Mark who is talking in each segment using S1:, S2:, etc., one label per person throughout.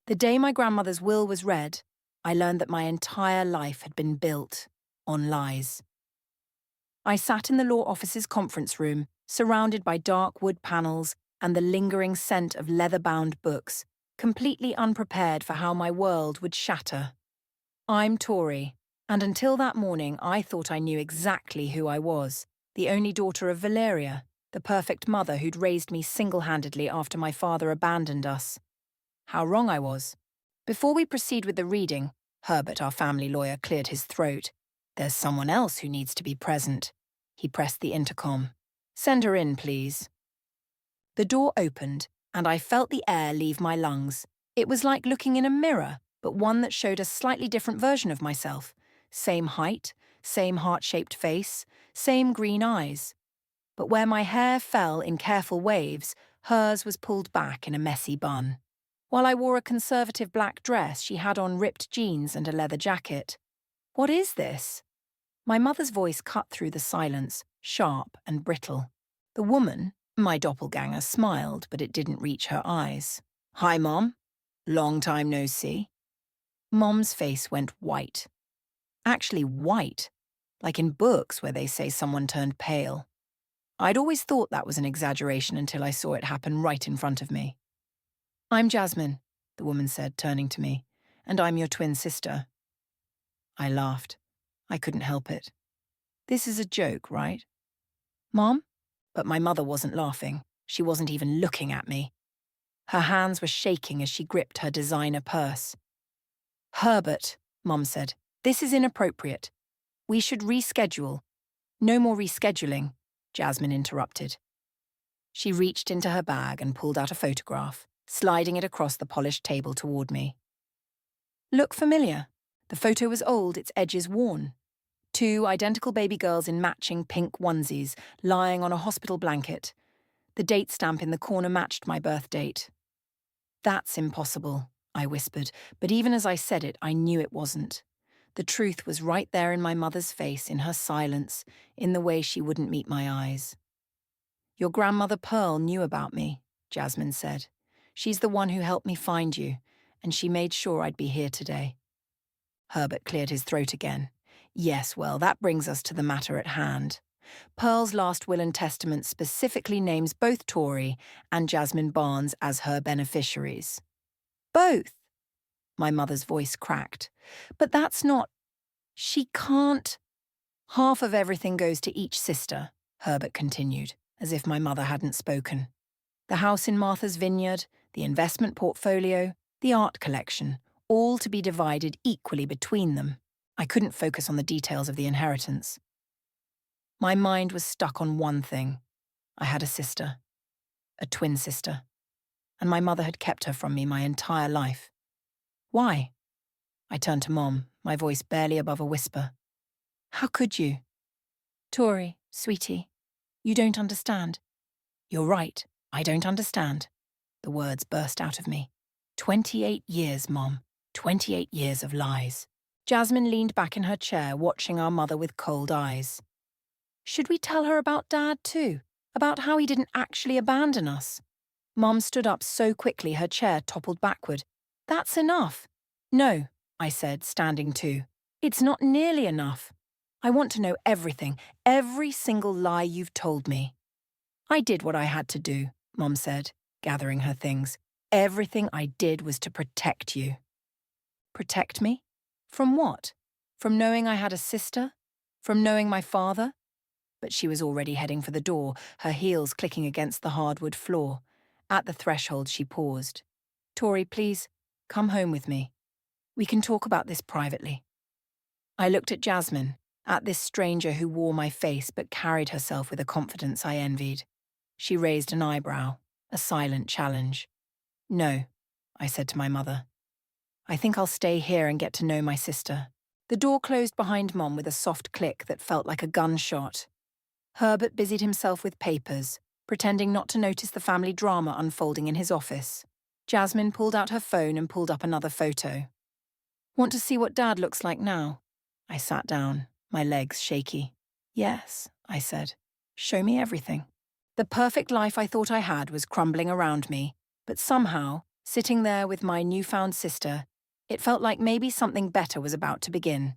S1: The day my grandmother's will was read, I learned that my entire life had been built on lies. I sat in the law office's conference room, surrounded by dark wood panels and the lingering scent of leather-bound books, completely unprepared for how my world would shatter. I'm Tori, and until that morning I thought I knew exactly who I was, the only daughter of Valeria, the perfect mother who'd raised me single-handedly after my father abandoned us. How wrong I was. Before we proceed with the reading, Herbert, our family lawyer, cleared his throat. There's someone else who needs to be present. He pressed the intercom. Send her in, please. The door opened, and I felt the air leave my lungs. It was like looking in a mirror, but one that showed a slightly different version of myself. Same height, same heart-shaped face, same green eyes. But where my hair fell in careful waves, hers was pulled back in a messy bun. While I wore a conservative black dress, she had on ripped jeans and a leather jacket. What is this? My mother's voice cut through the silence, sharp and brittle. The woman, my doppelganger, smiled, but it didn't reach her eyes. Hi, Mom. Long time no see. Mom's face went white. Actually white, like in books where they say someone turned pale. I'd always thought that was an exaggeration until I saw it happen right in front of me. I'm Jasmine, the woman said, turning to me, and I'm your twin sister. I laughed. I couldn't help it. This is a joke, right? Mom? But my mother wasn't laughing. She wasn't even looking at me. Her hands were shaking as she gripped her designer purse. Herbert, Mom said, this is inappropriate. We should reschedule. No more rescheduling, Jasmine interrupted. She reached into her bag and pulled out a photograph, sliding it across the polished table toward me. Look familiar. The photo was old, its edges worn. Two identical baby girls in matching pink onesies, lying on a hospital blanket. The date stamp in the corner matched my birth date. That's impossible, I whispered, but even as I said it, I knew it wasn't. The truth was right there in my mother's face, in her silence, in the way she wouldn't meet my eyes. Your grandmother Pearl knew about me, Jasmine said. She's the one who helped me find you, and she made sure I'd be here today. Herbert cleared his throat again. Yes, well, that brings us to the matter at hand. Pearl's last will and testament specifically names both Tori and Jasmine Barnes as her beneficiaries. Both? My mother's voice cracked. But that's not... She can't... Half of everything goes to each sister, Herbert continued, as if my mother hadn't spoken. The house in Martha's Vineyard, the investment portfolio, the art collection, all to be divided equally between them. I couldn't focus on the details of the inheritance. My mind was stuck on one thing. I had a sister, a twin sister, and my mother had kept her from me my entire life. Why? I turned to Mom, my voice barely above a whisper. How could you? Tori, sweetie, you don't understand. You're right, I don't understand. The words burst out of me. 28 years, Mom. 28 years of lies. Jasmine leaned back in her chair, watching our mother with cold eyes. Should we tell her about Dad, too? About how he didn't actually abandon us? Mom stood up so quickly her chair toppled backward. That's enough. No, I said, standing too. It's not nearly enough. I want to know everything, every single lie you've told me. I did what I had to do, Mom said, gathering her things. Everything I did was to protect you. Protect me? From what? From knowing I had a sister? From knowing my father? But she was already heading for the door, her heels clicking against the hardwood floor. At the threshold, she paused. Tori, please, come home with me. We can talk about this privately. I looked at Jasmine, at this stranger who wore my face but carried herself with a confidence I envied. She raised an eyebrow, a silent challenge. No, I said to my mother. I think I'll stay here and get to know my sister. The door closed behind Mom with a soft click that felt like a gunshot. Herbert busied himself with papers, pretending not to notice the family drama unfolding in his office. Jasmine pulled out her phone and pulled up another photo. Want to see what Dad looks like now? I sat down, my legs shaky. Yes, I said. Show me everything. The perfect life I thought I had was crumbling around me, but somehow, Sitting there with my newfound sister, it felt like maybe something better was about to begin.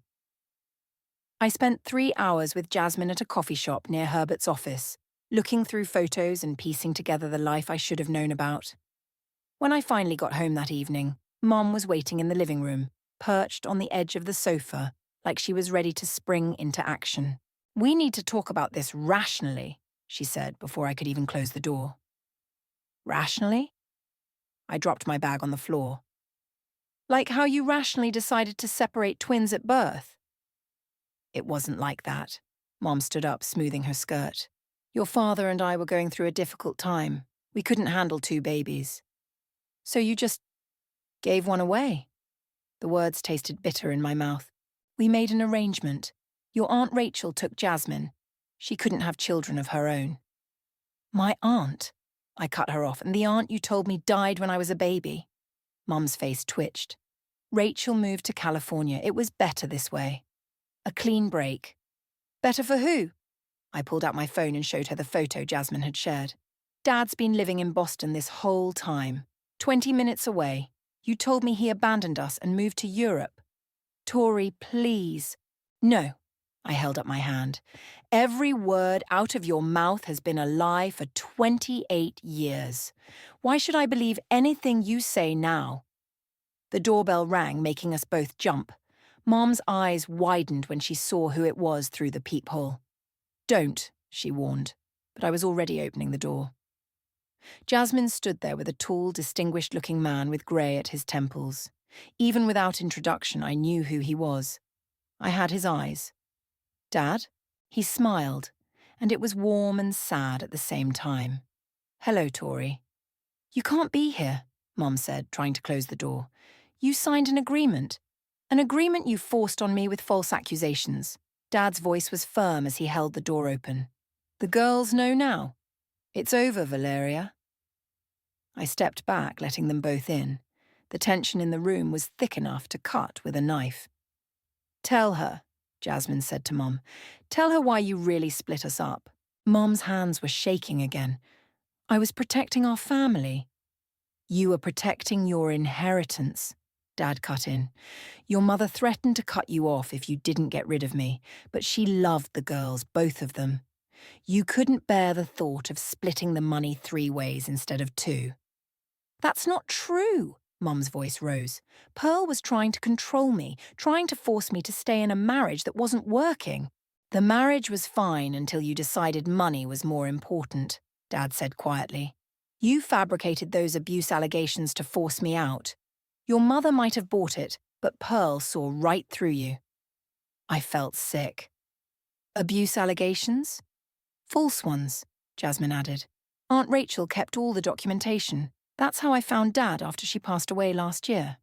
S1: I spent 3 hours with Jasmine at a coffee shop near Herbert's office, looking through photos and piecing together the life I should have known about. When I finally got home that evening, Mom was waiting in the living room, perched on the edge of the sofa, like she was ready to spring into action. "We need to talk about this rationally," she said before I could even close the door. "Rationally?" I dropped my bag on the floor. "Like how you rationally decided to separate twins at birth." "It wasn't like that." Mom stood up, smoothing her skirt. "Your father and I were going through a difficult time. We couldn't handle 2 babies. So you just gave one away." The words tasted bitter in my mouth. "We made an arrangement. Your Aunt Rachel took Jasmine. She couldn't have children of her own." "My aunt?" I cut her off. "And the aunt you told me died when I was a baby." Mum's face twitched. "Rachel moved to California. It was better this way. A clean break." "Better for who?" I pulled out my phone and showed her the photo Jasmine had shared. "Dad's been living in Boston this whole time. 20 minutes away. You told me he abandoned us and moved to Europe." "Tori, please." "No." I held up my hand. "Every word out of your mouth has been a lie for 28 years. Why should I believe anything you say now?" The doorbell rang, making us both jump. Mom's eyes widened when she saw who it was through the peephole. "Don't," she warned, but I was already opening the door. Jasmine stood there with a tall, distinguished-looking man with grey at his temples. Even without introduction, I knew who he was. I had his eyes. "Dad?" He smiled, and it was warm and sad at the same time. "Hello, Tori." "You can't be here," Mom said, trying to close the door. "You signed an agreement. An agreement you forced on me with false accusations." Dad's voice was firm as he held the door open. "The girls know now. It's over, Valeria." I stepped back, letting them both in. The tension in the room was thick enough to cut with a knife. "Tell her," Jasmine said to Mom. "Tell her why you really split us up." Mom's hands were shaking again. "I was protecting our family." "You were protecting your inheritance," Dad cut in. "Your mother threatened to cut you off if you didn't get rid of me, but she loved the girls, both of them. You couldn't bear the thought of splitting the money 3 ways instead of 2. "That's not true," Mum's voice rose. "Pearl was trying to control me, trying to force me to stay in a marriage that wasn't working." "The marriage was fine until you decided money was more important," Dad said quietly. "You fabricated those abuse allegations to force me out. Your mother might have bought it, but Pearl saw right through you." I felt sick. "Abuse allegations?" "False ones," Jasmine added. "Aunt Rachel kept all the documentation. That's how I found Dad after she passed away last year."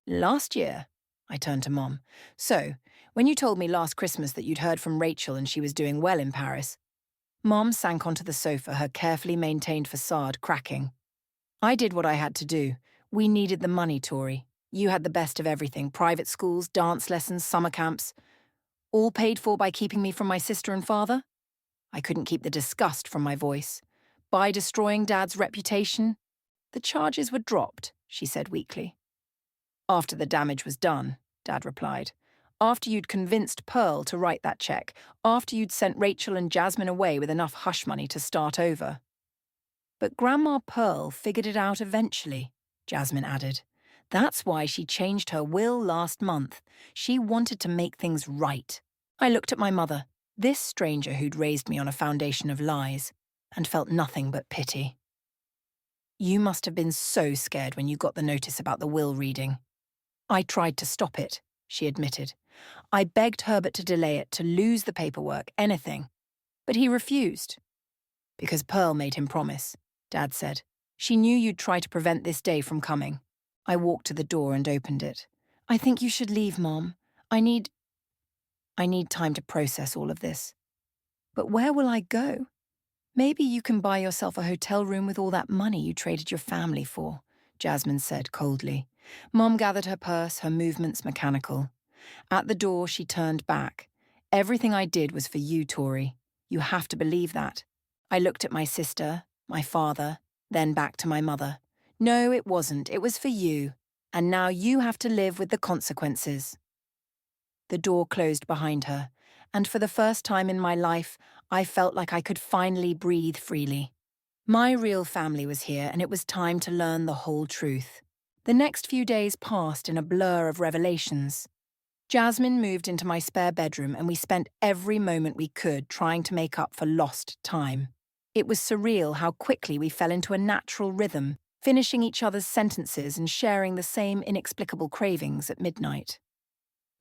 S1: "Last year?" I turned to Mom. "So, when you told me last Christmas that you'd heard from Rachel and she was doing well in Paris." Mom sank onto the sofa, her carefully maintained facade cracking. "I did what I had to do. We needed the money, Tori. You had the best of everything: private schools, dance lessons, summer camps. All paid for by keeping me from my sister and father?" I couldn't keep the disgust from my voice. "By destroying Dad's reputation?" "The charges were dropped," she said weakly. "After the damage was done," Dad replied. "After you'd convinced Pearl to write that check. After you'd sent Rachel and Jasmine away with enough hush money to start over." "But Grandma Pearl figured it out eventually," Jasmine added. "That's why she changed her will last month. She wanted to make things right." I looked at my mother, this stranger who'd raised me on a foundation of lies, and felt nothing but pity. "You must have been so scared when you got the notice about the will reading." "I tried to stop it," she admitted. "I begged Herbert to delay it, to lose the paperwork, anything. But he refused." "Because Pearl made him promise," Dad said. "She knew you'd try to prevent this day from coming." I walked to the door and opened it. "I think you should leave, Mom. I need time to process all of this." "But where will I go?" "Maybe you can buy yourself a hotel room with all that money you traded your family for," Jasmine said coldly. Mom gathered her purse, her movements mechanical. At the door, she turned back. "Everything I did was for you, Tori. You have to believe that." I looked at my sister, my father, then back to my mother. No, it wasn't. It was for you. And now you have to live with the consequences. The door closed behind her, and for the first time in my life, I felt like I could finally breathe freely. My real family was here, and it was time to learn the whole truth. The next few days passed in a blur of revelations. Jasmine moved into my spare bedroom, and we spent every moment we could trying to make up for lost time. It was surreal how quickly we fell into a natural rhythm, finishing each other's sentences and sharing the same inexplicable cravings at midnight.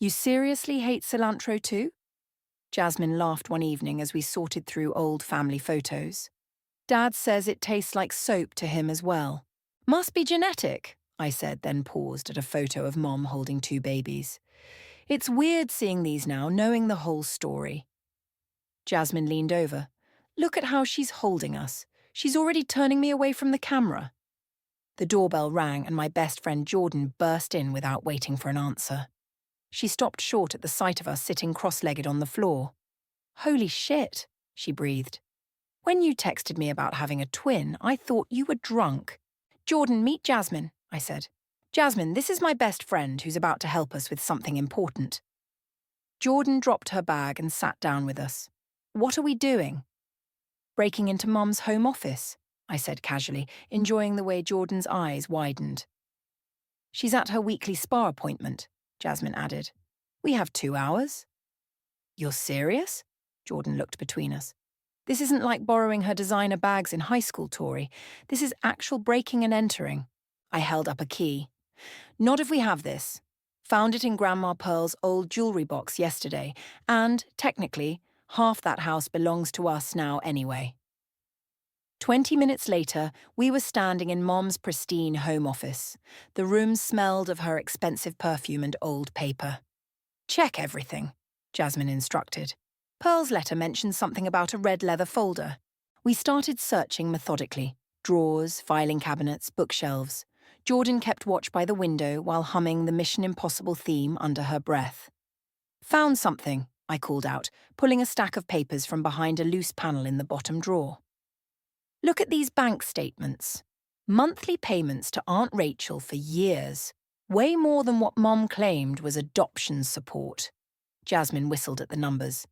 S1: You seriously hate cilantro too? Jasmine laughed one evening as we sorted through old family photos. Dad says it tastes like soap to him as well. Must be genetic, I said, then paused at a photo of Mom holding two babies. It's weird seeing these now, knowing the whole story. Jasmine leaned over. Look at how she's holding us. She's already turning me away from the camera. The doorbell rang and my best friend Jordan burst in without waiting for an answer. She stopped short at the sight of us sitting cross-legged on the floor. Holy shit, she breathed. When you texted me about having a twin, I thought you were drunk. Jordan, meet Jasmine, I said. Jasmine, this is my best friend who's about to help us with something important. Jordan dropped her bag and sat down with us. What are we doing? Breaking into Mum's home office, I said casually, enjoying the way Jordan's eyes widened. She's at her weekly spa appointment, Jasmine added. We have 2 hours. You're serious? Jordan looked between us. This isn't like borrowing her designer bags in high school, Tori. This is actual breaking and entering. I held up a key. Not if we have this. Found it in Grandma Pearl's old jewelry box yesterday, and, technically, half that house belongs to us now anyway. 20 minutes later, we were standing in Mom's pristine home office. The room smelled of her expensive perfume and old paper. Check everything, Jasmine instructed. Pearl's letter mentioned something about a red leather folder. We started searching methodically. Drawers, filing cabinets, bookshelves. Jordan kept watch by the window while humming the Mission Impossible theme under her breath. Found something, I called out, pulling a stack of papers from behind a loose panel in the bottom drawer. Look at these bank statements. Monthly payments to Aunt Rachel for years. Way more than what Mom claimed was adoption support. Jasmine whistled at the numbers.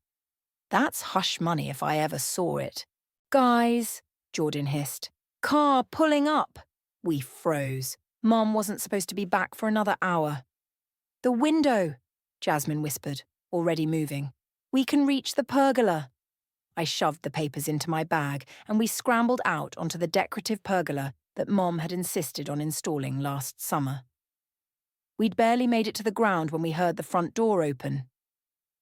S1: That's hush money if I ever saw it. Guys, Jordan hissed. Car pulling up. We froze. Mom wasn't supposed to be back for another hour. The window, Jasmine whispered, already moving. We can reach the pergola. I shoved the papers into my bag and we scrambled out onto the decorative pergola that Mom had insisted on installing last summer. We'd barely made it to the ground when we heard the front door open.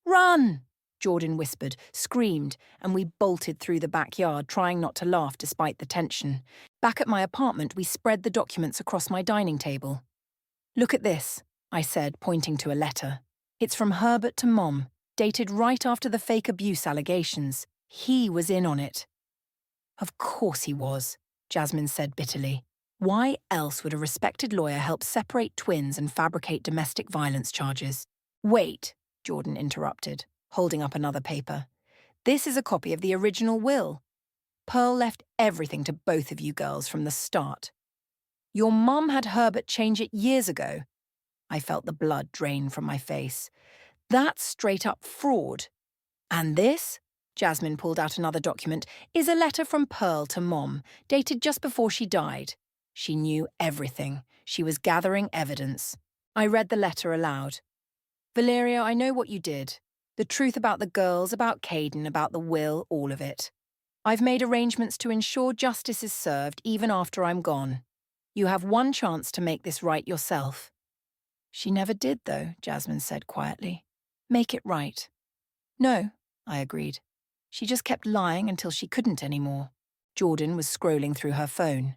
S1: Run! Jordan whispered, screamed, and we bolted through the backyard, trying not to laugh despite the tension. Back at my apartment, we spread the documents across my dining table. Look at this, I said, pointing to a letter. It's from Herbert to Mom, dated right after the fake abuse allegations. He was in on it. Of course he was, Jasmine said bitterly. Why else would a respected lawyer help separate twins and fabricate domestic violence charges? Wait, Jordan interrupted, holding up another paper. This is a copy of the original will. Pearl left everything to both of you girls from the start. Your mom had Herbert change it years ago. I felt the blood drain from my face. That's straight-up fraud. And this, Jasmine pulled out another document, is a letter from Pearl to Mom, dated just before she died. She knew everything. She was gathering evidence. I read the letter aloud. Valeria, I know what you did. The truth about the girls, about Caden, about the will, all of it. I've made arrangements to ensure justice is served even after I'm gone. You have one chance to make this right yourself. She never did, though, Jasmine said quietly. Make it right. No, I agreed. She just kept lying until she couldn't anymore. Jordan was scrolling through her phone.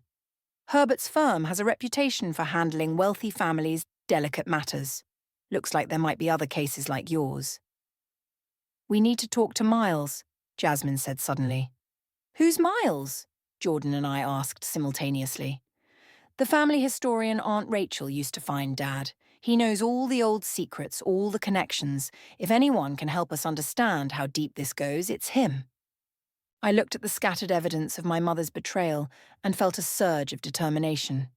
S1: Herbert's firm has a reputation for handling wealthy families' delicate matters. Looks like there might be other cases like yours. We need to talk to Miles, Jasmine said suddenly. Who's Miles? Jordan and I asked simultaneously. The family historian Aunt Rachel used to find Dad. He knows all the old secrets, all the connections. If anyone can help us understand how deep this goes, it's him. I looked at the scattered evidence of my mother's betrayal and felt a surge of determination.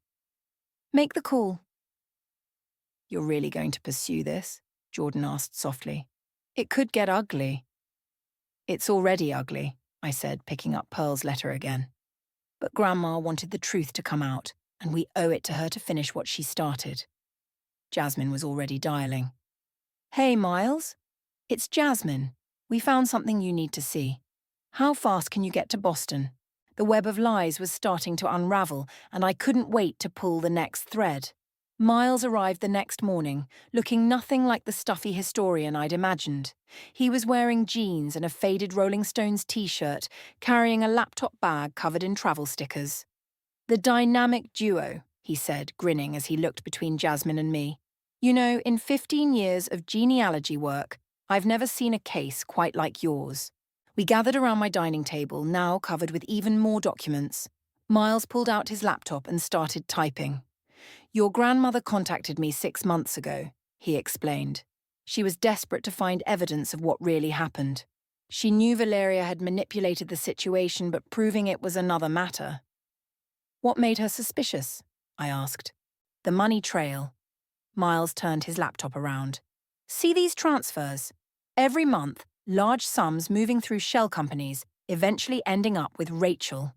S1: Make the call. You're really going to pursue this? Jordan asked softly. It could get ugly. It's already ugly, I said, picking up Pearl's letter again. But Grandma wanted the truth to come out, and we owe it to her to finish what she started. Jasmine was already dialing. Hey, Miles. It's Jasmine. We found something you need to see. How fast can you get to Boston? The web of lies was starting to unravel, and I couldn't wait to pull the next thread. Miles arrived the next morning, looking nothing like the stuffy historian I'd imagined. He was wearing jeans and a faded Rolling Stones t-shirt, carrying a laptop bag covered in travel stickers. The dynamic duo, he said, grinning as he looked between Jasmine and me. You know, in 15 years of genealogy work, I've never seen a case quite like yours. We gathered around my dining table, now covered with even more documents. Miles pulled out his laptop and started typing. Your grandmother contacted me 6 months ago, he explained. She was desperate to find evidence of what really happened. She knew Valeria had manipulated the situation, but proving it was another matter. What made her suspicious? I asked. The money trail. Miles turned his laptop around. See these transfers? Every month, large sums moving through shell companies, eventually ending up with Rachel.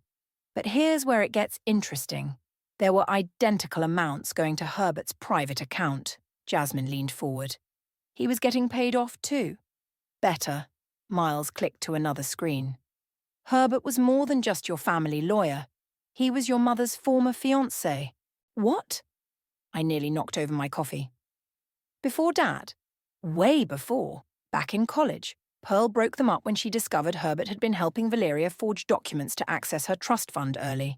S1: But here's where it gets interesting. There were identical amounts going to Herbert's private account. Jasmine leaned forward. He was getting paid off too. Better. Miles clicked to another screen. Herbert was more than just your family lawyer. He was your mother's former fiancé. What? I nearly knocked over my coffee. Before Dad? Way before. Back in college. Pearl broke them up when she discovered Herbert had been helping Valeria forge documents to access her trust fund early.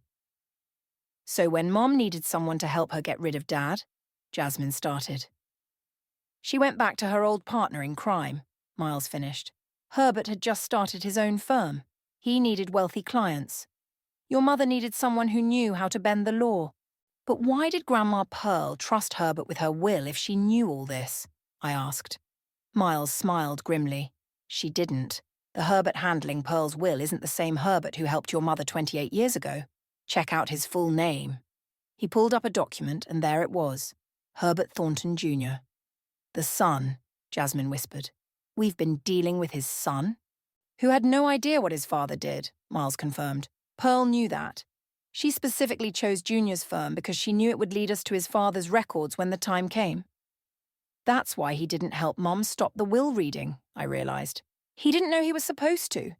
S1: So when Mom needed someone to help her get rid of Dad, Jasmine started. She went back to her old partner in crime, Miles finished. Herbert had just started his own firm. He needed wealthy clients. Your mother needed someone who knew how to bend the law. But why did Grandma Pearl trust Herbert with her will if she knew all this? I asked. Miles smiled grimly. She didn't. The Herbert handling Pearl's will isn't the same Herbert who helped your mother 28 years ago. Check out his full name. He pulled up a document, and there it was. Herbert Thornton, Jr. The son, Jasmine whispered. We've been dealing with his son? Who had no idea what his father did, Miles confirmed. Pearl knew that. She specifically chose Junior's firm because she knew it would lead us to his father's records when the time came. That's why he didn't help Mom stop the will reading, I realized. He didn't know he was supposed to.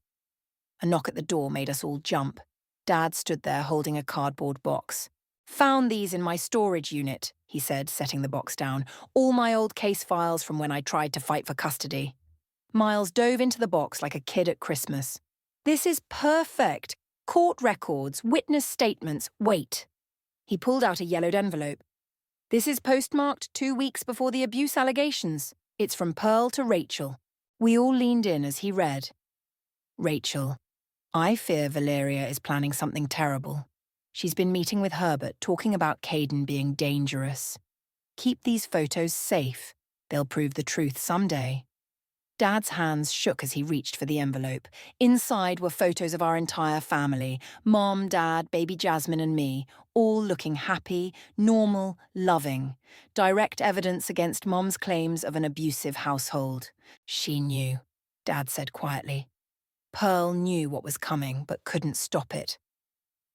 S1: A knock at the door made us all jump. Dad stood there holding a cardboard box. Found these in my storage unit, he said, setting the box down. All my old case files from when I tried to fight for custody. Miles dove into the box like a kid at Christmas. This is perfect. Court records, witness statements, wait. He pulled out a yellowed envelope. This is postmarked 2 weeks before the abuse allegations. It's from Pearl to Rachel. We all leaned in as he read. Rachel, I fear Valeria is planning something terrible. She's been meeting with Herbert, talking about Caden being dangerous. Keep these photos safe. They'll prove the truth someday. Dad's hands shook as he reached for the envelope. Inside were photos of our entire family, Mom, Dad, baby Jasmine and me, all looking happy, normal, loving. Direct evidence against Mom's claims of an abusive household. She knew, Dad said quietly. Pearl knew what was coming, but couldn't stop it.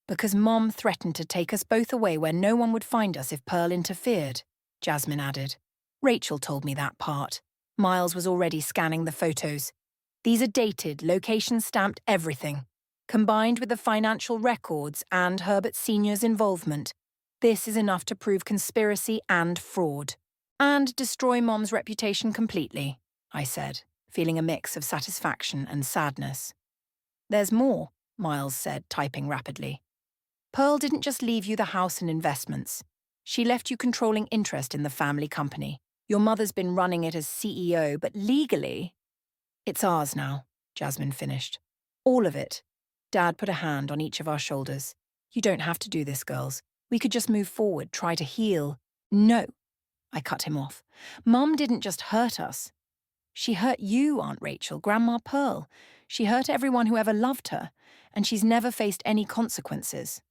S1: Because Mom threatened to take us both away where no one would find us if Pearl interfered, Jasmine added. Rachel told me that part. Miles was already scanning the photos. These are dated, location-stamped everything. Combined with the financial records and Herbert Sr.'s involvement, this is enough to prove conspiracy and fraud. And destroy Mom's reputation completely, I said, feeling a mix of satisfaction and sadness. There's more, Miles said, typing rapidly. Pearl didn't just leave you the house and investments. She left you controlling interest in the family company. Your mother's been running it as CEO, but legally... It's ours now, Jasmine finished. All of it. Dad put a hand on each of our shoulders. You don't have to do this, girls. We could just move forward, try to heal. No, I cut him off. Mum didn't just hurt us. She hurt you, Aunt Rachel, Grandma Pearl. She hurt everyone who ever loved her, and she's never faced any consequences.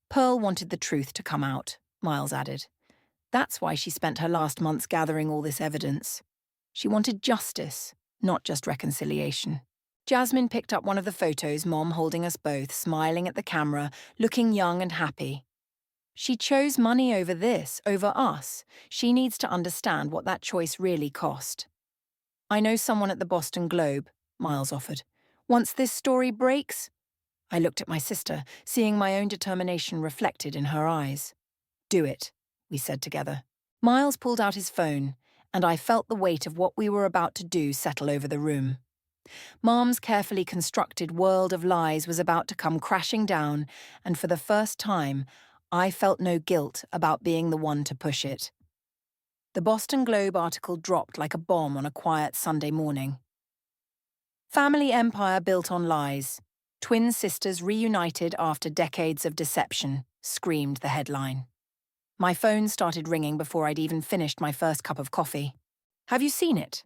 S1: Pearl wanted the truth to come out, Miles added. That's why she spent her last months gathering all this evidence. She wanted justice, not just reconciliation. Jasmine picked up one of the photos, Mom holding us both, smiling at the camera, looking young and happy. She chose money over this, over us. She needs to understand what that choice really cost. I know someone at the Boston Globe, Miles offered. Once this story breaks, I looked at my sister, seeing my own determination reflected in her eyes. Do it, we said together. Miles pulled out his phone, and I felt the weight of what we were about to do settle over the room. Mom's carefully constructed world of lies was about to come crashing down, and for the first time, I felt no guilt about being the one to push it. The Boston Globe article dropped like a bomb on a quiet Sunday morning. Family empire built on lies. Twin sisters reunited after decades of deception, screamed the headline. My phone started ringing before I'd even finished my first cup of coffee. Have you seen it?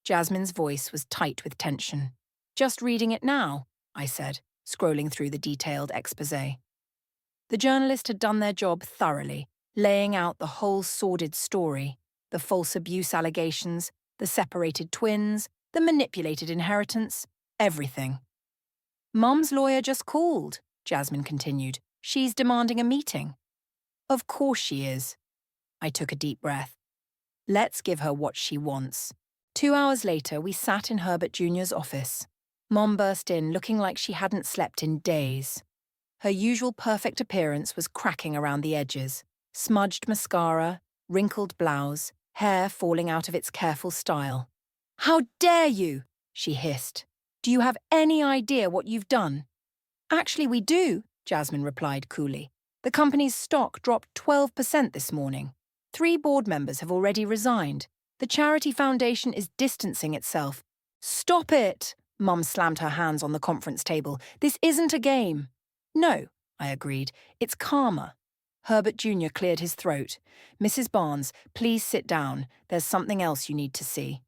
S1: Jasmine's voice was tight with tension. Just reading it now, I said, scrolling through the detailed exposé. The journalist had done their job thoroughly, laying out the whole sordid story, the false abuse allegations, the separated twins, the manipulated inheritance, everything. Mum's lawyer just called, Jasmine continued. She's demanding a meeting. Of course she is. I took a deep breath. Let's give her what she wants. 2 hours later, we sat in Herbert Jr.'s office. Mom burst in looking like she hadn't slept in days. Her usual perfect appearance was cracking around the edges. Smudged mascara, wrinkled blouse, hair falling out of its careful style. How dare you? She hissed. Do you have any idea what you've done? Actually, we do, Jasmine replied coolly. The company's stock dropped 12% this morning. 3 board members have already resigned. The charity foundation is distancing itself. Stop it! Mum slammed her hands on the conference table. This isn't a game. No, I agreed. It's karma. Herbert Jr. cleared his throat. Mrs. Barnes, please sit down. There's something else you need to see.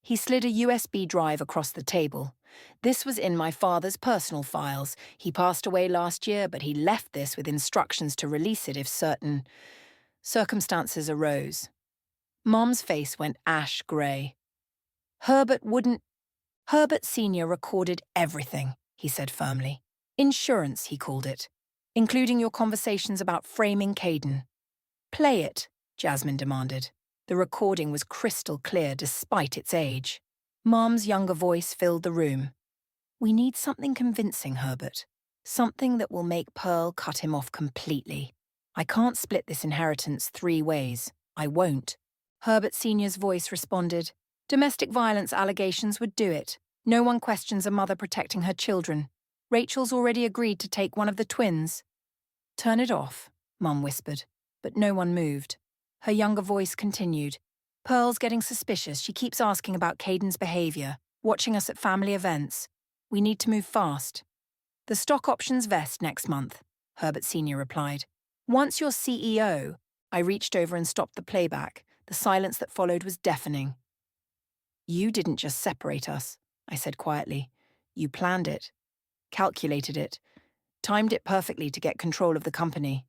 S1: He slid a USB drive across the table. This was in my father's personal files. He passed away last year, but he left this with instructions to release it if certain circumstances arose. Mom's face went ash grey. Herbert Sr. recorded everything, he said firmly. Insurance, he called it, including your conversations about framing Caden. Play it, Jasmine demanded. The recording was crystal clear despite its age. Mom's younger voice filled the room. We need something convincing, Herbert. Something that will make Pearl cut him off completely. I can't split this inheritance 3 ways. I won't. Herbert Sr.'s voice responded. Domestic violence allegations would do it. No one questions a mother protecting her children. Rachel's already agreed to take one of the twins. Turn it off, Mum whispered, but no one moved. Her younger voice continued. Pearl's getting suspicious. She keeps asking about Caden's behaviour, watching us at family events. We need to move fast. The stock options vest next month, Herbert Sr. replied. Once you're CEO, I reached over and stopped the playback. The silence that followed was deafening. You didn't just separate us, I said quietly. You planned it, calculated it, timed it perfectly to get control of the company.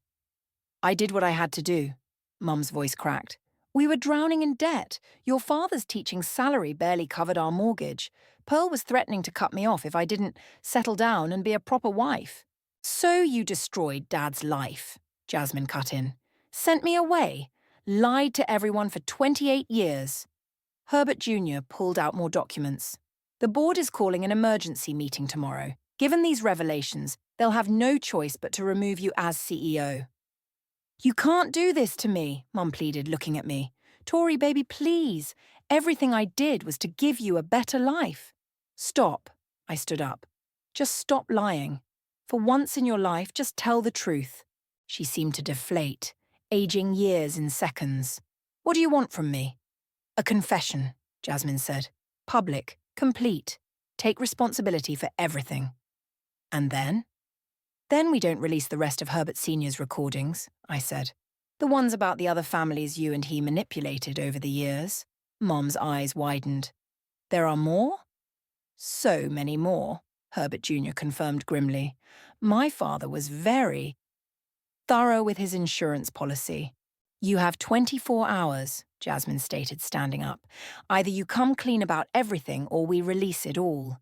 S1: I did what I had to do, Mum's voice cracked. We were drowning in debt. Your father's teaching salary barely covered our mortgage. Pearl was threatening to cut me off if I didn't settle down and be a proper wife. So you destroyed Dad's life, Jasmine cut in. Sent me away. Lied to everyone for 28 years. Herbert Jr. pulled out more documents. The board is calling an emergency meeting tomorrow. Given these revelations, they'll have no choice but to remove you as CEO. You can't do this to me, Mum pleaded, looking at me. Tori, baby, please. Everything I did was to give you a better life. Stop, I stood up. Just stop lying. For once in your life, just tell the truth. She seemed to deflate, aging years in seconds. What do you want from me? A confession, Jasmine said. Public, complete. Take responsibility for everything. And then? Then we don't release the rest of Herbert Sr.'s recordings, I said. The ones about the other families you and he manipulated over the years. Mom's eyes widened. There are more? So many more, Herbert Jr. confirmed grimly. My father was very thorough with his insurance policy. You have 24 hours, Jasmine stated, standing up. Either you come clean about everything or we release it all.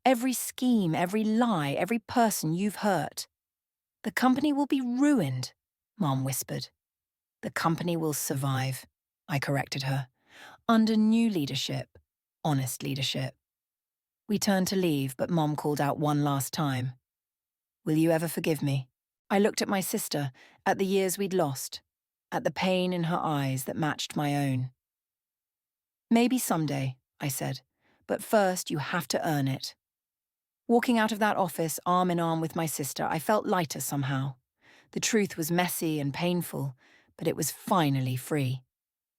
S1: Every scheme, every lie, every person you've hurt. The company will be ruined, Mom whispered. The company will survive, I corrected her. Under new leadership, honest leadership. We turned to leave, but Mom called out one last time. Will you ever forgive me? I looked at my sister, at the years we'd lost, at the pain in her eyes that matched my own. Maybe someday, I said, but first you have to earn it. Walking out of that office, arm in arm with my sister, I felt lighter somehow. The truth was messy and painful, but it was finally free.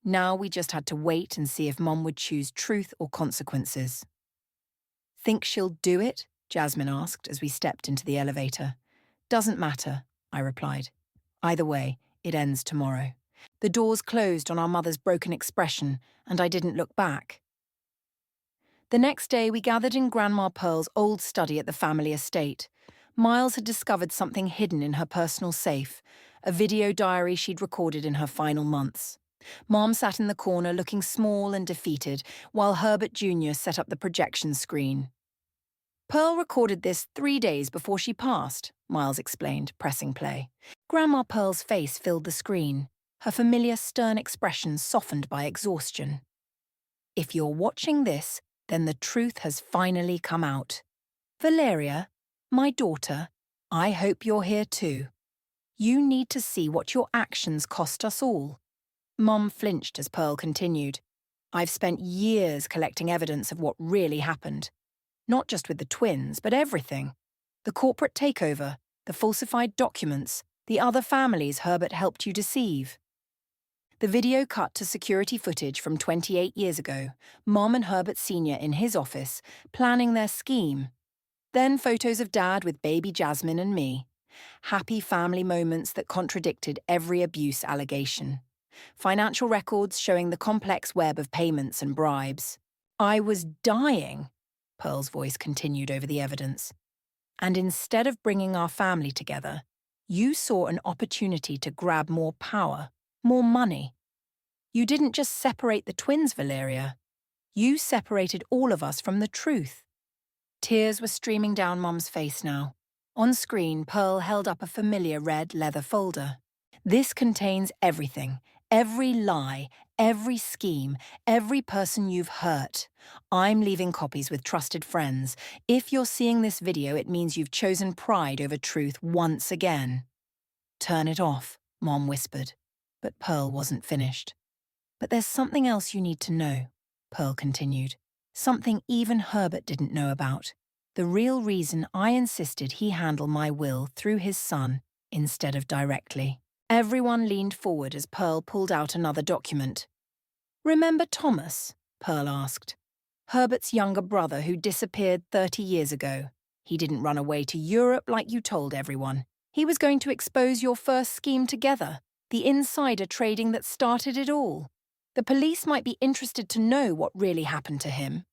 S1: Now we just had to wait and see if Mom would choose truth or consequences. Think she'll do it? Jasmine asked as we stepped into the elevator. Doesn't matter, I replied. Either way, it ends tomorrow. The doors closed on our mother's broken expression, and I didn't look back. The next day, we gathered in Grandma Pearl's old study at the family estate. Miles had discovered something hidden in her personal safe, a video diary she'd recorded in her final months. Mom sat in the corner looking small and defeated, while Herbert Jr. set up the projection screen. Pearl recorded this 3 days before she passed, Miles explained, pressing play. Grandma Pearl's face filled the screen, her familiar stern expression softened by exhaustion. If you're watching this, then the truth has finally come out. Valeria, my daughter, I hope you're here too. You need to see what your actions cost us all. Mom flinched as Pearl continued. I've spent years collecting evidence of what really happened. Not just with the twins, but everything. The corporate takeover, the falsified documents, the other families Herbert helped you deceive. The video cut to security footage from 28 years ago, Mom and Herbert Sr. in his office, planning their scheme. Then photos of Dad with baby Jasmine and me. Happy family moments that contradicted every abuse allegation. Financial records showing the complex web of payments and bribes. I was dying, Pearl's voice continued over the evidence. And instead of bringing our family together, you saw an opportunity to grab more power, more money. You didn't just separate the twins, Valeria. You separated all of us from the truth. Tears were streaming down Mom's face now. On screen, Pearl held up a familiar red leather folder. This contains everything, every lie, every scheme, every person you've hurt. I'm leaving copies with trusted friends. If you're seeing this video, it means you've chosen pride over truth once again. Turn it off, Mom whispered. But Pearl wasn't finished. But there's something else you need to know, Pearl continued. Something even Herbert didn't know about. The real reason I insisted he handle my will through his son instead of directly. Everyone leaned forward as Pearl pulled out another document. Remember Thomas? Pearl asked. Herbert's younger brother who disappeared 30 years ago. He didn't run away to Europe like you told everyone. He was going to expose your first scheme together, the insider trading that started it all. The police might be interested to know what really happened to him.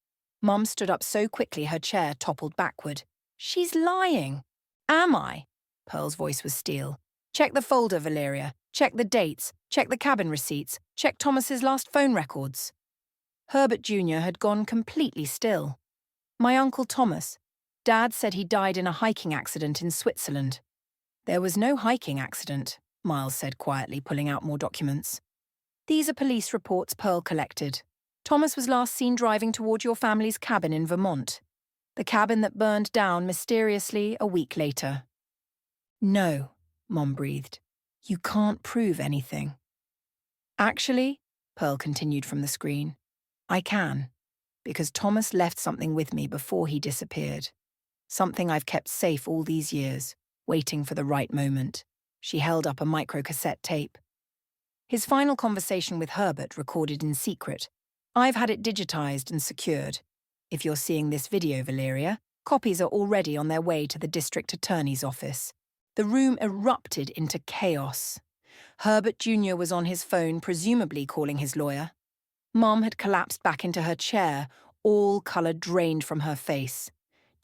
S1: Mom stood up so quickly her chair toppled backward. She's lying. Am I? Pearl's voice was steel. Check the folder, Valeria. Check the dates. Check the cabin receipts. Check Thomas's last phone records. Herbert Jr. had gone completely still. My Uncle Thomas. Dad said he died in a hiking accident in Switzerland. There was no hiking accident, Miles said quietly, pulling out more documents. These are police reports Pearl collected. Thomas was last seen driving toward your family's cabin in Vermont. The cabin that burned down mysteriously a week later. No, Mom breathed. You can't prove anything. Actually, Pearl continued from the screen, I can, because Thomas left something with me before he disappeared. Something I've kept safe all these years, waiting for the right moment. She held up a microcassette tape. His final conversation with Herbert recorded in secret. I've had it digitized and secured. If you're seeing this video, Valeria, copies are already on their way to the district attorney's office. The room erupted into chaos. Herbert Jr. was on his phone, presumably calling his lawyer. Mom had collapsed back into her chair, all colour drained from her face.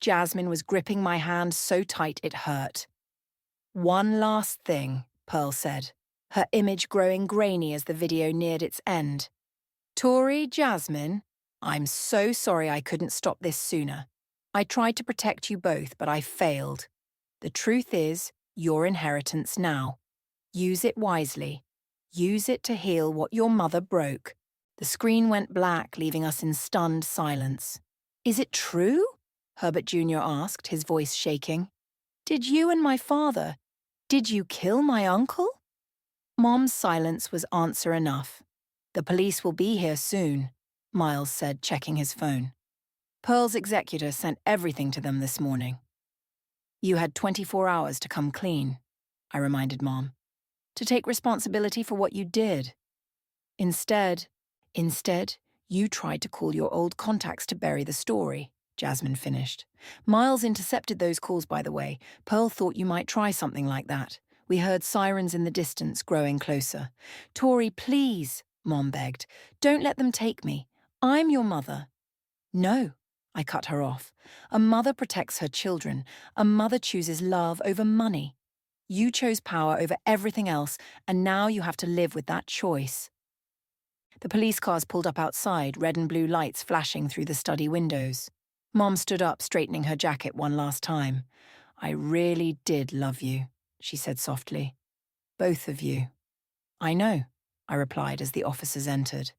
S1: Jasmine was gripping my hand so tight it hurt. One last thing, Pearl said, her image growing grainy as the video neared its end. Tori, Jasmine, I'm so sorry I couldn't stop this sooner. I tried to protect you both, but I failed. The truth is, your inheritance now. Use it wisely. Use it to heal what your mother broke. The screen went black, leaving us in stunned silence. Is it true? Herbert Jr. asked, his voice shaking. Did you and my father, did you kill my uncle? Mom's silence was answer enough. The police will be here soon, Miles said, checking his phone. Pearl's executor sent everything to them this morning. You had 24 hours to come clean, I reminded Mom, to take responsibility for what you did. Instead, you tried to call your old contacts to bury the story, Jasmine finished. Miles intercepted those calls, by the way. Pearl thought you might try something like that. We heard sirens in the distance, growing closer. Tori, please, Mom begged. Don't let them take me. I'm your mother. No, I cut her off. A mother protects her children. A mother chooses love over money. You chose power over everything else, and now you have to live with that choice. The police cars pulled up outside, red and blue lights flashing through the study windows. Mom stood up, straightening her jacket one last time. I really did love you, she said softly. Both of you. I know, I replied as the officers entered.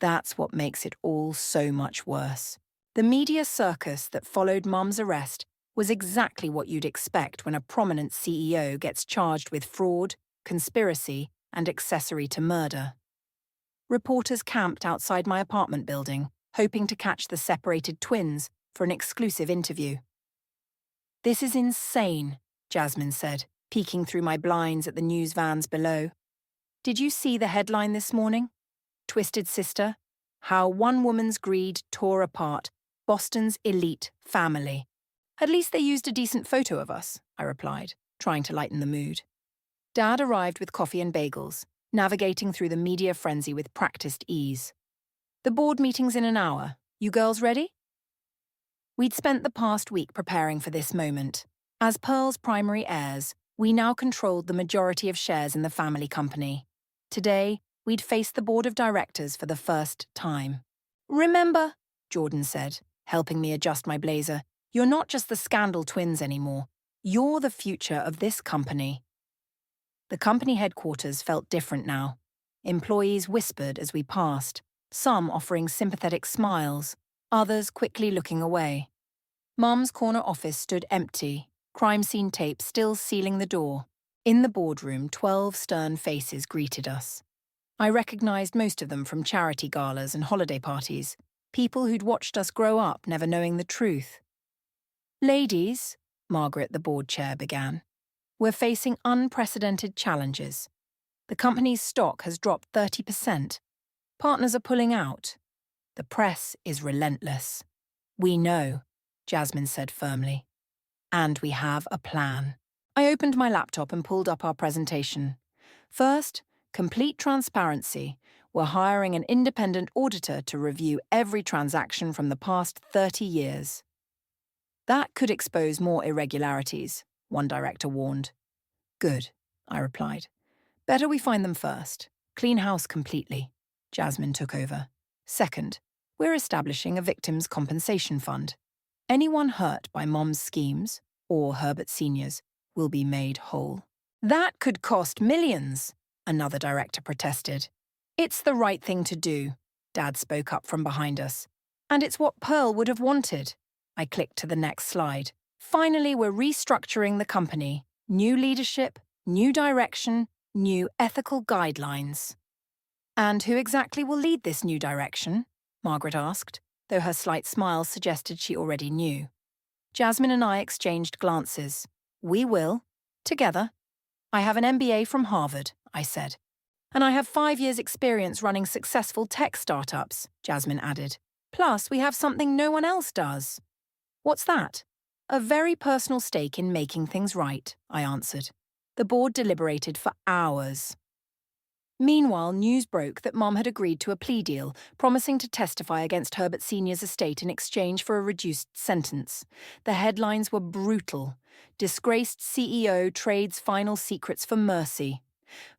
S1: That's what makes it all so much worse. The media circus that followed Mom's arrest was exactly what you'd expect when a prominent CEO gets charged with fraud, conspiracy, and accessory to murder. Reporters camped outside my apartment building, hoping to catch the separated twins for an exclusive interview. This is insane, Jasmine said, peeking through my blinds at the news vans below. Did you see the headline this morning? Twisted Sister, How One Woman's Greed Tore Apart Boston's Elite Family. At least they used a decent photo of us, I replied, trying to lighten the mood. Dad arrived with coffee and bagels, navigating through the media frenzy with practiced ease. The board meeting's in an hour. You girls ready? We'd spent the past week preparing for this moment. As Pearl's primary heirs, we now controlled the majority of shares in the family company. Today, we'd face the board of directors for the first time. Remember, Jordan said, helping me adjust my blazer, you're not just the scandal twins anymore. You're the future of this company. The company headquarters felt different now. Employees whispered as we passed, some offering sympathetic smiles, others quickly looking away. Mum's corner office stood empty, crime scene tape still sealing the door. In the boardroom, 12 stern faces greeted us. I recognized most of them from charity galas and holiday parties, people who'd watched us grow up never knowing the truth. Ladies, Margaret, the board chair, began, we're facing unprecedented challenges. The company's stock has dropped 30%. Partners are pulling out. The press is relentless. We know, Jasmine said firmly. And we have a plan. I opened my laptop and pulled up our presentation. First, complete transparency. We're hiring an independent auditor to review every transaction from the past 30 years. That could expose more irregularities, one director warned. Good, I replied. Better we find them first. Clean house completely. Jasmine took over. Second, we're establishing a victims' compensation fund. Anyone hurt by Mom's schemes, or Herbert Sr.'s, will be made whole. That could cost millions, another director protested. It's the right thing to do, Dad spoke up from behind us. And it's what Pearl would have wanted. I clicked to the next slide. Finally, we're restructuring the company. New leadership, new direction, new ethical guidelines. And who exactly will lead this new direction? Margaret asked, though her slight smile suggested she already knew. Jasmine and I exchanged glances. We will. Together. I have an MBA from Harvard, I said. And I have 5 years' experience running successful tech startups, Jasmine added. Plus, we have something no one else does. What's that? A very personal stake in making things right, I answered. The board deliberated for hours. Meanwhile, news broke that Mom had agreed to a plea deal, promising to testify against Herbert Sr.'s estate in exchange for a reduced sentence. The headlines were brutal. Disgraced CEO trades final secrets for mercy.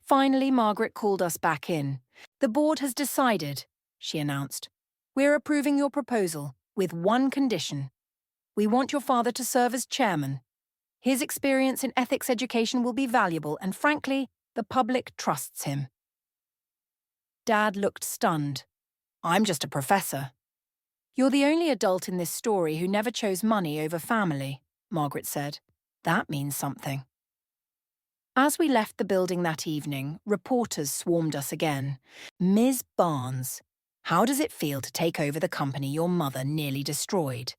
S1: Finally, Margaret called us back in. The board has decided, she announced. We're approving your proposal, with one condition. We want your father to serve as chairman. His experience in ethics education will be valuable, and frankly, the public trusts him. Dad looked stunned. I'm just a professor. You're the only adult in this story who never chose money over family, Margaret said. That means something. As we left the building that evening, reporters swarmed us again. Ms. Barnes, how does it feel to take over the company your mother nearly destroyed?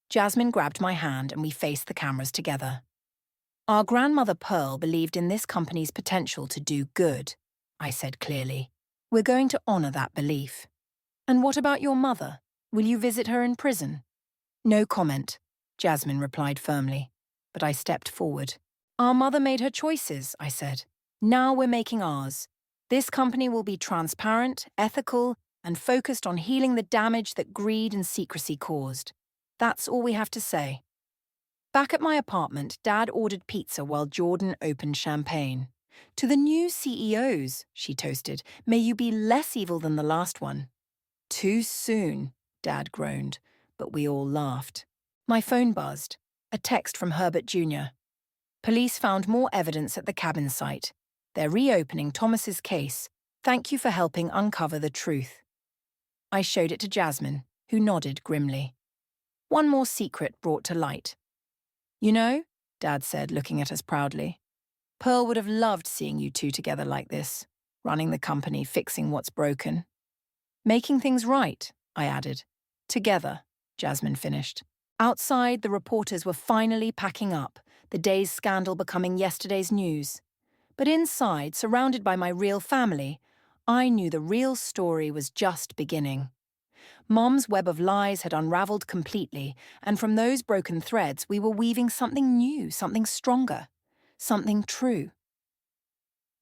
S1: Jasmine grabbed my hand and we faced the cameras together. Our grandmother Pearl believed in this company's potential to do good, I said clearly. We're going to honor that belief. And what about your mother? Will you visit her in prison? No comment, Jasmine replied firmly, but I stepped forward. Our mother made her choices, I said. Now we're making ours. This company will be transparent, ethical, and focused on healing the damage that greed and secrecy caused. That's all we have to say. Back at my apartment, Dad ordered pizza while Jordan opened champagne. To the new CEOs, she toasted, may you be less evil than the last one. Too soon, Dad groaned, but we all laughed. My phone buzzed. A text from Herbert Jr. Police found more evidence at the cabin site. They're reopening Thomas's case. Thank you for helping uncover the truth. I showed it to Jasmine, who nodded grimly. One more secret brought to light. You know, Dad said, looking at us proudly, Pearl would have loved seeing you two together like this, running the company, fixing what's broken. Making things right, I added. Together, Jasmine finished. Outside, the reporters were finally packing up, the day's scandal becoming yesterday's news. But inside, surrounded by my real family, I knew the real story was just beginning. Mom's web of lies had unraveled completely, and from those broken threads we were weaving something new, something stronger, something true.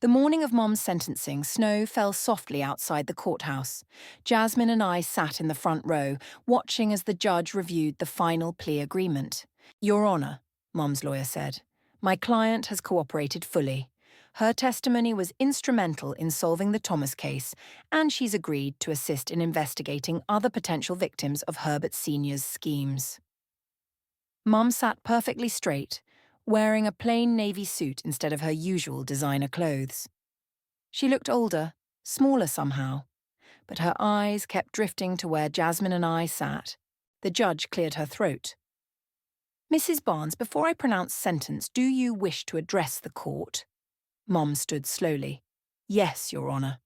S1: The morning of Mom's sentencing, snow fell softly outside the courthouse. Jasmine and I sat in the front row, watching as the judge reviewed the final plea agreement. Your Honor, Mom's lawyer said, my client has cooperated fully. Her testimony was instrumental in solving the Thomas case, and she's agreed to assist in investigating other potential victims of Herbert Sr.'s schemes. Mom sat perfectly straight, wearing a plain navy suit instead of her usual designer clothes. She looked older, smaller somehow, but her eyes kept drifting to where Jasmine and I sat. The judge cleared her throat. Mrs. Barnes, before I pronounce sentence, do you wish to address the court? Mom stood slowly. Yes, Your Honor.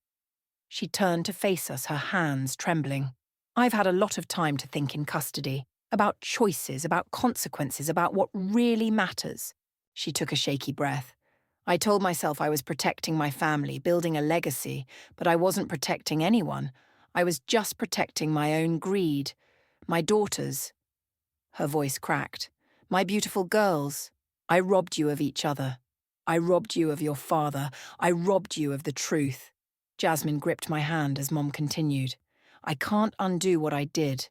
S1: She turned to face us, her hands trembling. I've had a lot of time to think in custody. About choices, about consequences, about what really matters. She took a shaky breath. I told myself I was protecting my family, building a legacy, but I wasn't protecting anyone. I was just protecting my own greed. My daughters. Her voice cracked. My beautiful girls. I robbed you of each other. I robbed you of your father. I robbed you of the truth. Jasmine gripped my hand as Mom continued. I can't undo what I did.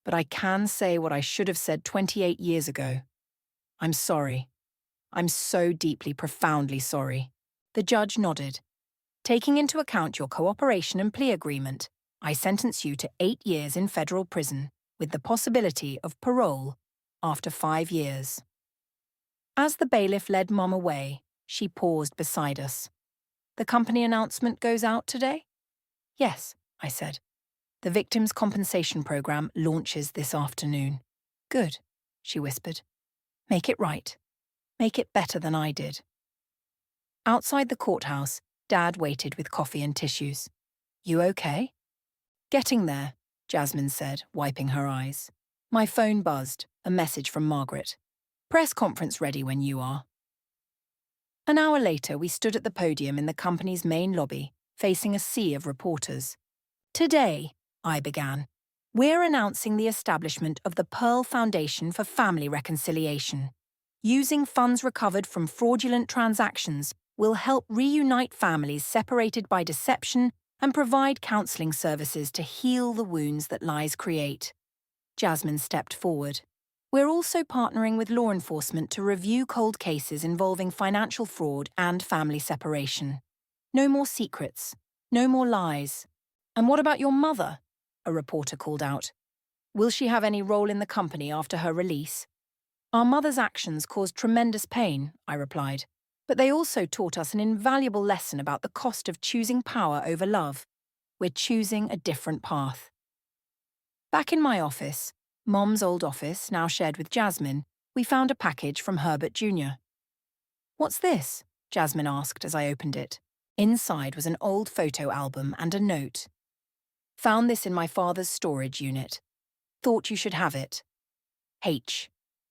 S1: But I can say what I should have said 28 years ago. I'm sorry. I'm so deeply, profoundly sorry. The judge nodded. Taking into account your cooperation and plea agreement, I sentence you to 8 years in federal prison, with the possibility of parole after 5 years. As the bailiff led Mom away, she paused beside us. The company announcement goes out today? Yes, I said. The Victims' Compensation Program launches this afternoon. Good, she whispered. Make it right. Make it better than I did. Outside the courthouse, Dad waited with coffee and tissues. You okay? Getting there, Jasmine said, wiping her eyes. My phone buzzed, a message from Margaret. Press conference ready when you are. An hour later, we stood at the podium in the company's main lobby, facing a sea of reporters. Today, I began, we're announcing the establishment of the Pearl Foundation for Family Reconciliation. Using funds recovered from fraudulent transactions will help reunite families separated by deception and provide counseling services to heal the wounds that lies create. Jasmine stepped forward. We're also partnering with law enforcement to review cold cases involving financial fraud and family separation. No more secrets. No more lies. And what about your mother? A reporter called out. Will she have any role in the company after her release? Our mother's actions caused tremendous pain, I replied. But they also taught us an invaluable lesson about the cost of choosing power over love. We're choosing a different path. Back in my office, Mom's old office, now shared with Jasmine, we found a package from Herbert Jr. What's this? Jasmine asked as I opened it. Inside was an old photo album and a note. Found this in my father's storage unit. Thought you should have it. H.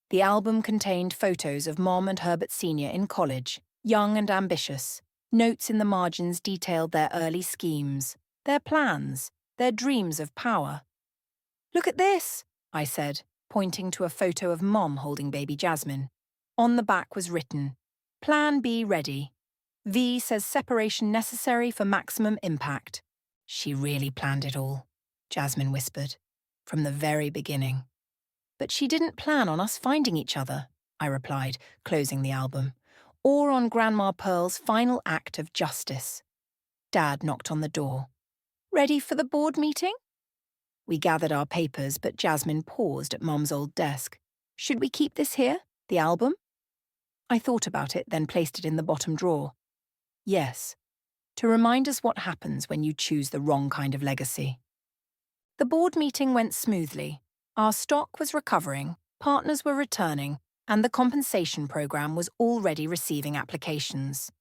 S1: The album contained photos of Mom and Herbert Sr. in college, young and ambitious. Notes in the margins detailed their early schemes, their plans, their dreams of power. Look at this, I said, pointing to a photo of Mom holding baby Jasmine. On the back was written, Plan B ready. V says separation necessary for maximum impact. She really planned it all, Jasmine whispered, from the very beginning. But she didn't plan on us finding each other, I replied, closing the album, or on Grandma Pearl's final act of justice. Dad knocked on the door. Ready for the board meeting? We gathered our papers, but Jasmine paused at Mom's old desk. Should we keep this here, the album? I thought about it, then placed it in the bottom drawer. Yes, to remind us what happens when you choose the wrong kind of legacy. The board meeting went smoothly. Our stock was recovering, partners were returning, and the compensation program was already receiving applications.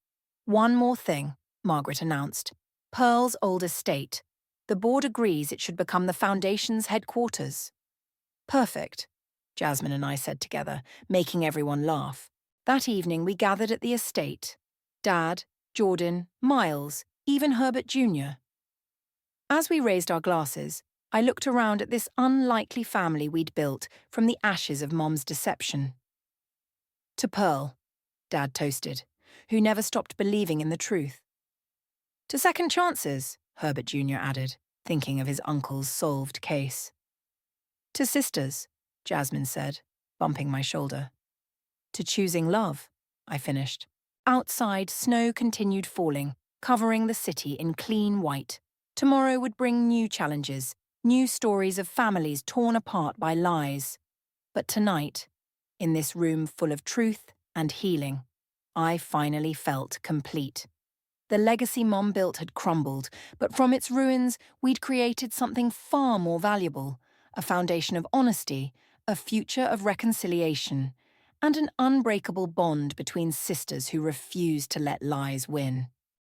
S1: One more thing, Margaret announced. Pearl's old estate. The board agrees it should become the foundation's headquarters. Perfect, Jasmine and I said together, making everyone laugh. That evening we gathered at the estate. Dad, Jordan, Miles, even Herbert Jr. As we raised our glasses, I looked around at this unlikely family we'd built from the ashes of Mom's deception. To Pearl, Dad toasted, who never stopped believing in the truth. To second chances, Herbert Jr. added, thinking of his uncle's solved case. To sisters, Jasmine said, bumping my shoulder. To choosing love, I finished. Outside, snow continued falling, covering the city in clean white. Tomorrow would bring new challenges, new stories of families torn apart by lies. But tonight, in this room full of truth and healing, I finally felt complete. The legacy Mom built had crumbled, but from its ruins, we'd created something far more valuable, a foundation of honesty, a future of reconciliation, and an unbreakable bond between sisters who refused to let lies win.